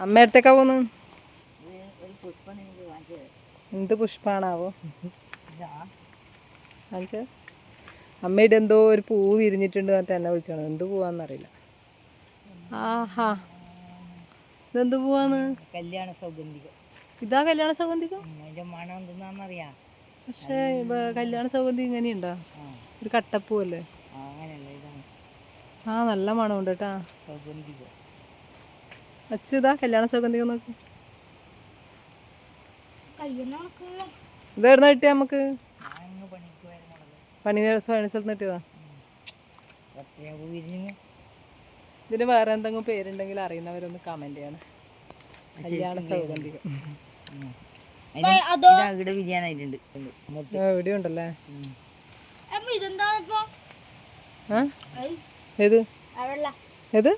അമ്മ അടുത്തേക്കാ പോന്ന്? എന്ത് പുഷ്പാണാവോ? അമ്മയുടെ എന്തോ ഒരു പൂവ് വിരിഞ്ഞിട്ടുണ്ട് പറഞ്ഞിട്ട് എന്നെ വിളിച്ചോണം. എന്ത് പൂവാന്നറിയില്ല. ആഹാ, ഇതെന്ത് പൂവാന്ന്? കല്യാണ സൗഗന്ധികം. ഇതാ കല്യാണ സൗഗന്ധികം? അതിന്റെ മണം എന്തെന്നാന്നറിയാം. പക്ഷേ കല്യാണ സൗഗന്ധികം ഇങ്ങനെയുണ്ടോ? ഒരു കട്ടപ്പൂവല്ലേ? അങ്ങനെയല്ല, ഇതാണ് ആ, നല്ല മണമുണ്ട് കേട്ടാ. സൗഗന്ധികം. അച്ചു ഇതാ കല്യാണ സൗഗന്ധികം നോക്ക്. ഇതെവിടുന്ന കിട്ടിയ നമുക്ക്? പണി സ്ഥലത്ത് കിട്ടിയതാ. ഇതിന് വേറെ എന്തെങ്കിലും പേരുണ്ടെങ്കിൽ അറിയുന്നവരൊന്ന് കമന്റ് ചെയ്യണം. കല്യാണ സൗഗന്ധികം എവിടെ ഉണ്ടല്ലേ? ഏത് ഏത്?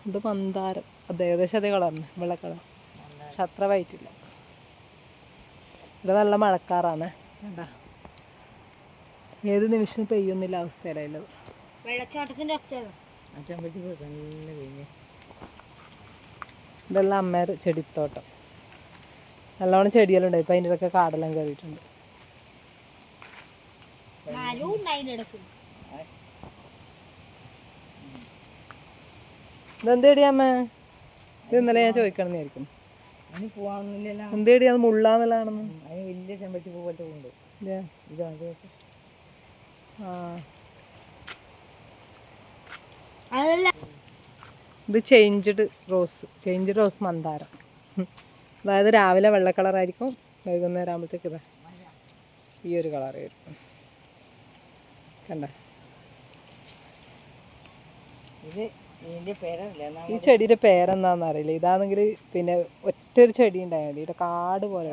ഇത് മന്ദാരം. അത് ഏകദേശം അതേ കളറിന്, വെള്ള കളർ. പക്ഷെ അത്ര വൈറ്റില്ല. ഇവിടെ നല്ല മഴക്കാറാണ്. വേണ്ട, ഏത് നിമിഷം പെയ്യുന്നില്ല അവസ്ഥയിലുള്ളത്. ഇതെല്ലാം അമ്മേടെ ചെടിത്തോട്ടം. നല്ലോണം ചെടിയെല്ലാം ഇപ്പം അതിൻ്റെ ഇടയ്ക്ക് കാടെല്ലാം കയറിയിട്ടുണ്ട്. ഇതെന്തേടി അമ്മ? ഇത് ഇന്നലെ ഞാൻ ചോദിക്കണം വിചാരിക്കും. എന്തേടി അത് മുള്ളാന്നല്ലാണെന്ന്? വലിയ ചെമ്പട്ടി പൂ പോലത്തെ ഉണ്ട്. ഇത് ചേഞ്ച്ഡ് റോസ് മന്ദാരം. അതായത് രാവിലെ വെള്ള കളറായിരിക്കും, വൈകുന്നേരം ആകുമ്പോഴത്തേക്ക് ഇതാ ഈ ഒരു കളറായിരിക്കും. കണ്ട, ഈ ചെടിയുടെ പേരെന്താണെന്ന് അറിയില്ല. ഇതാണെങ്കിൽ പിന്നെ ഒറ്റൊരു ചെടി ഉണ്ടായാൽ മതി. ഇവിടെ കാട് പോലെ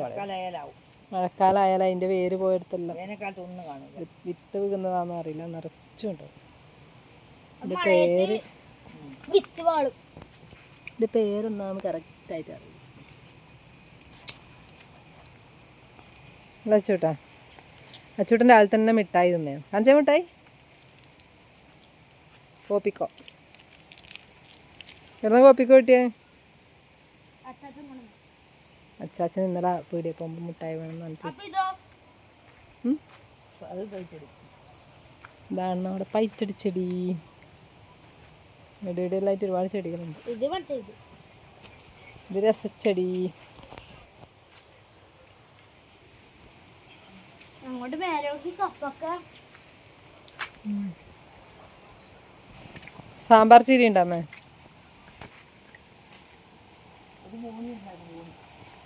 മഴക്കാലമായാലും അതിൻ്റെ വേര് പോയിടത്തല്ല. വിത്ത് വീകുന്നതാണെന്ന് അറിയില്ല, നിറച്ചുണ്ട്. ഇതിൻ്റെ പേരെന്താന്ന് കറക്റ്റായിട്ട് അറിയില്ല. അച്ചൂട്ടാ, അച്ചൂട്ടൻ രാവിലെ തന്നെ മിഠായി തിന്നേ. കാണിച്ച മിഠായി കോപ്പിക്കോ. എവിടെ കോപ്പിക്കോ കിട്ടിയേ? അച്ചാച്ചൻ ഇന്നലെ പീടിയെ പോകുമ്പോൾ മിഠായി വേണമെന്ന് പറഞ്ഞിട്ട്. ഇതാണ് നമ്മുടെ പൈറ്റടിച്ചെടി. ഇടയിലായിട്ട് ഒരുപാട് ചെടികളുണ്ട്. ഇത് രസച്ചെടി. സാമ്പാർ ചീര ഉണ്ടമ്മേ?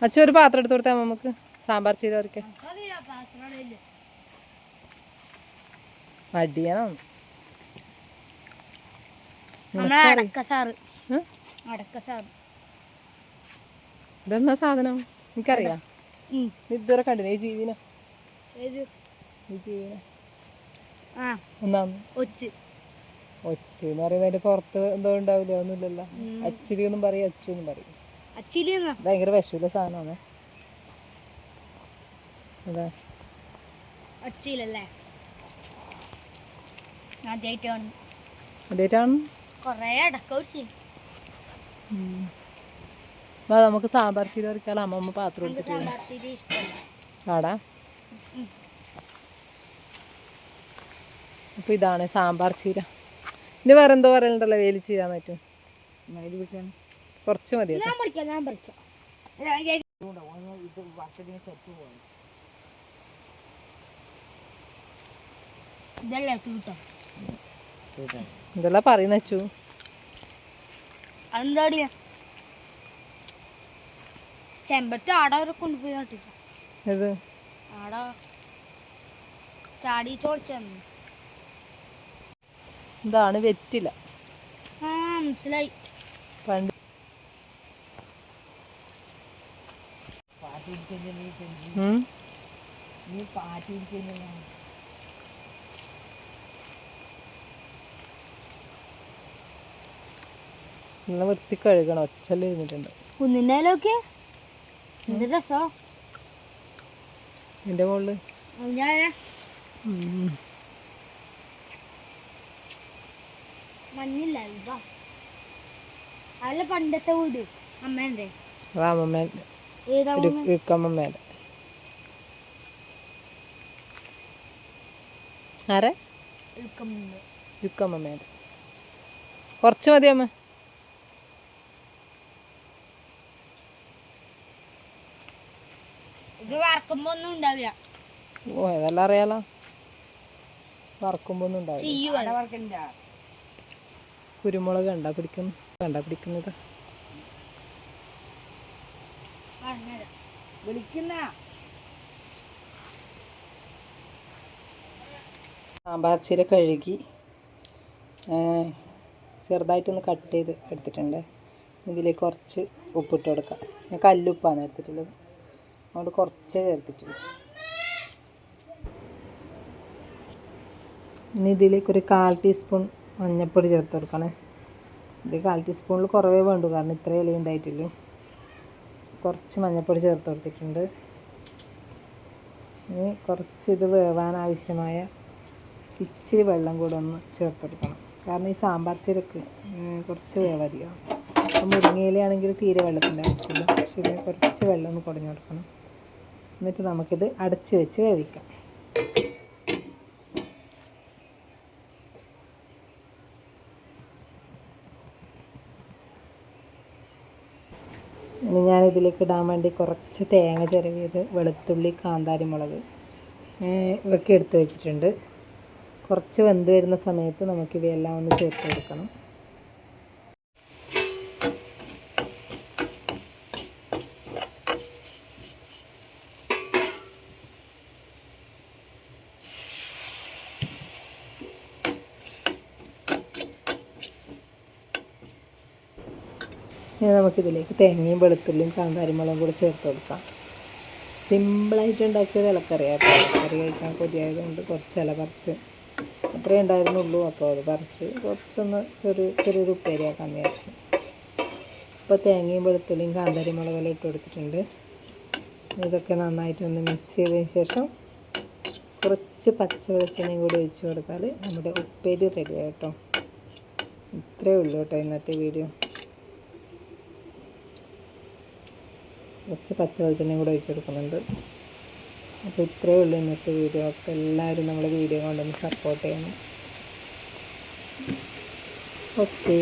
അച്ഛൻ ഒരു പാത്രം എടുത്ത് കൊടുത്താൽ നമുക്ക് സാമ്പാർ ചീര വരയ്ക്കാൻ. മടിയണം. ഇതെന്നാ സാധനം എനിക്കറിയാം. ഇതുവരെ കണ്ടില്ല ഈ ജീവിനെ. ഒച്ച് എന്ന് പറയുമ്പോ അതിന്റെ പുറത്ത് എന്തോ ഉണ്ടാവില്ല, ഒന്നുമില്ലല്ലോ. അച്ചിലി എന്നും പറയും, അച്ചു എന്നും പറയും. ഭയങ്കര വിഷമുള്ള സാധനമാണ്. അതാ ആദ്യമായിട്ടാണ്. നമുക്ക് സാമ്പാർ ചീര വരയ്ക്കാലോ. അമ്മമ്മ പാത്രം എടുത്തിട്ട് ആടാ. അപ്പൊ ഇതാണ് സാമ്പാർ ചീര. ഇനി വേറെ എന്തോ പറയലുണ്ടല്ലോ, വേലി ചീരാൻ പറ്റും. കുറച്ച് മതി. ഇതെല്ലാം പറയുന്ന വെച്ചു. ചെമ്പരത്തി ആടെ വരെ കൊണ്ടുപോയി നട്ടിട്ടു. ഇത് ആടാ ചാടി ചോദിച്ചു. ഇതാണ് വെറ്റില. മനസ്സിലായി. പണ്ട് നല്ല വൃത്തി കഴുകണം. ഒച്ചെല്ലാം ഇരുന്നിട്ടുണ്ട്. കുന്നിൻ്റെ എന്ത് രസോ എന്റെ മുകളില്. മഞ്ഞില്ല. അല്ല പണ്ടത്തെ വീട് അമ്മേന്റെ അമ്മമ്മേൻ്റെ ഏതാ രുക്കമ്മമ്മേൻ്റെ. ആരെ? രുക്കമ്മമ്മേൻ്റെ. കുറച്ച് മതി അമ്മ. ഇത് വറക്കുമ്പോ ഒന്നും ഉണ്ടാവില്ല. ഓ അതെല്ലാം അറിയാലോ. വറക്കുമ്പോ ഒന്നും ഉണ്ടാവില്ല. ചെയ്യുവല്ലോ. വർക്കില്ല. കുരുമുളക് പിടിക്കുന്നത് വിളിക്കുന്ന സാമ്പാർ ചീര കഴുകി ചെറുതായിട്ടൊന്ന് കട്ട് ചെയ്ത് എടുത്തിട്ടുണ്ട്. ഇതിലേക്ക് കുറച്ച് ഉപ്പിട്ട് കൊടുക്കാം. ഞാൻ കല്ലുപ്പാണ് എടുത്തിട്ടുള്ളത്, അതുകൊണ്ട് കുറച്ചേ ചേർത്തിട്ടുള്ളൂ. ഇനി ഇതിലേക്ക് ഒരു 1/4 ടീസ്പൂൺ മഞ്ഞൾപ്പൊടി ചേർത്ത് കൊടുക്കണേ. ഇത് 1/4 ടീസ്പൂണിൽ കുറവേ വേണ്ടു, കാരണം ഇത്രയും ഇല ഉണ്ടായിട്ടുള്ളൂ. കുറച്ച് മഞ്ഞൾപ്പൊടി ചേർത്ത് കൊടുത്തിട്ടുണ്ട്. ഇനി കുറച്ച് ഇത് വേവാൻ ആവശ്യമായ ഇച്ചിരി വെള്ളം കൂടെ ഒന്ന് ചേർത്ത് കൊടുക്കണം, കാരണം ഈ സാമ്പാർ ചീരക്ക് കുറച്ച് വേവധികം. അപ്പം മുരിങ്ങയിലാണെങ്കിൽ തീരെ വെള്ളത്തിൻ്റെ ആവശ്യമില്ല, പക്ഷേ ഇതിന് കുറച്ച് വെള്ളം ഒന്ന് കുടഞ്ഞു കൊടുക്കണം. എന്നിട്ട് നമുക്കിത് അടച്ച് വെച്ച് വേവിക്കാം. ഇനി ഞാനിതിലേക്ക് ഇടാൻ വേണ്ടി കുറച്ച് തേങ്ങ ചിരവിയത്, വെളുത്തുള്ളി, കാന്താരി മുളക് ഇവയൊക്കെ എടുത്ത് വെച്ചിട്ടുണ്ട്. കുറച്ച് വെന്ത് വരുന്ന സമയത്ത് നമുക്കിവയെല്ലാം ഒന്ന് ചേർത്ത് കൊടുക്കണം. ഇനി നമുക്കിതിലേക്ക് തേങ്ങയും വെളുത്തുള്ളിയും കാന്താരിമുളകും കൂടി ചേർത്ത് കൊടുക്കാം. സിമ്പിളായിട്ട് ഉണ്ടാക്കിയത് ഇലക്കറിയാണ്. ഇലക്കറി കഴിക്കാൻ കൊതിയായതുകൊണ്ട് കുറച്ച് ഇല പറിച്ച് അത്രയേ ഉണ്ടായിരുന്നുള്ളൂ. അപ്പോൾ അത് പറിച്ച് കുറച്ചൊന്ന് ചെറിയൊരു ഉപ്പേരിയാക്കാൻ വിചാരിച്ചു. ഇപ്പോൾ തേങ്ങയും വെളുത്തുള്ളിയും കാന്താരിമുളകെല്ലാം ഇട്ട് കൊടുത്തിട്ടുണ്ട്. ഇതൊക്കെ നന്നായിട്ടൊന്ന് മിക്സ് ചെയ്തതിന് ശേഷം കുറച്ച് പച്ച വെളിച്ചെണ്ണയും കൂടി ഒഴിച്ച് കൊടുത്താൽ നമ്മുടെ ഉപ്പേരി റെഡിയായി കേട്ടോ. ഇത്രയേ ഉള്ളൂ കേട്ടോ ഇന്നത്തെ വീഡിയോ. കുറച്ച് പച്ച വെളിച്ചെണ്ണയും കൂടെ ഒഴിച്ച് കൊടുക്കുന്നുണ്ട്. അപ്പോൾ ഇത്രയേ ഉള്ളൂ ഇന്നത്തെ വീഡിയോ. അപ്പോൾ എല്ലാവരും നമ്മളെ വീഡിയോ കൊണ്ടൊന്ന് സപ്പോർട്ട് ചെയ്യണം. ഓക്കേ.